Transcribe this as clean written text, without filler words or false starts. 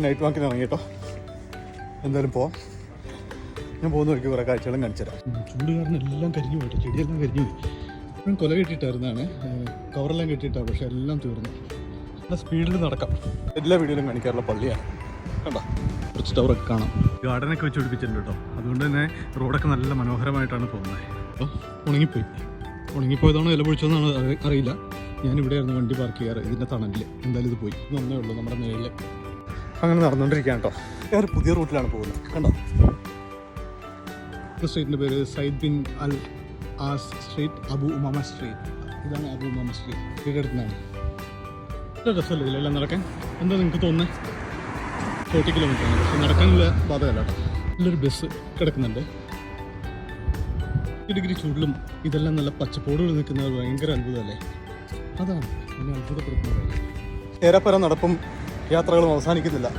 Night വാക്കിന് ഇറങ്ങി കേട്ടോ. എന്തായാലും പോവാം. ഞാൻ പോകുന്ന വഴിക്ക് കുറേ കാഴ്ചകളും കാണിച്ചു തരാം. ചൂട് കാരണം എല്ലാം കരിഞ്ഞു പോയിട്ട്, ചെടിയെല്ലാം കരിഞ്ഞു പോയി. ഞാൻ കൊല കെട്ടിയിട്ടായിരുന്നാണ്, കവറെല്ലാം കെട്ടിയിട്ടാണ്, പക്ഷെ എല്ലാം തീർന്നു. നല്ല സ്പീഡിൽ നടക്കാം. എല്ലാ വീഡിയോയിലും കാണിക്കാറുള്ള പള്ളിയാണ് കണ്ടോ. കുറച്ച് ടവറൊക്കെ കാണാം. ഗാർഡനൊക്കെ വെച്ച് പിടിപ്പിച്ചിട്ടുണ്ട് കേട്ടോ. അതുകൊണ്ട് തന്നെ റോഡൊക്കെ നല്ല മനോഹരമായിട്ടാണ് തോന്നുന്നത്. അപ്പോൾ ഉണങ്ങിപ്പോയതാണോ ഇല പൊഴിച്ചതെന്നാണ് അറിയില്ല. ഞാനിവിടെയായിരുന്നു വണ്ടി പാർക്ക് ചെയ്യാറ്, ഇതിൻ്റെ തണലിൽ. എന്തായാലും ഇത് പോയി, നന്നേ ഉള്ളൂ നമ്മുടെ നിലയിൽ. അങ്ങനെ നടന്നുകൊണ്ടിരിക്കുകയാണ് കേട്ടോ. വേറെ പുതിയ റൂട്ടിലാണ് പോകുന്നത് കണ്ടോ. സ്ട്രീറ്റിൻ്റെ പേര് Sayyid bin al As street, Abu Umama street. ഇതാണ് അബു ഉമാമ സ്ട്രീറ്റ്. ഇതിൻ്റെ അടുത്താണ്. നല്ല രസമല്ലേ ഇതിലെല്ലാം നടക്കാൻ? എന്താ നിങ്ങൾക്ക് തോന്നുന്നത്? 40 കിലോമീറ്ററാണ്, പക്ഷെ നടക്കാനുള്ള ബാധകല്ല കേട്ടോ. നല്ലൊരു ബസ് കിടക്കുന്നുണ്ട്. ഡിഗ്രി ചൂടിലും ഇതെല്ലാം നല്ല പച്ചപ്പോടുകൾ നിൽക്കുന്നത് ഭയങ്കര അത്ഭുതമല്ലേ. അതാണ് എന്നെ അത്ഭുതപ്പെടുത്തുന്നത്. ഏറെപ്പരം നടപ്പും യാത്രകളും അവസാനിക്കുന്നില്ല.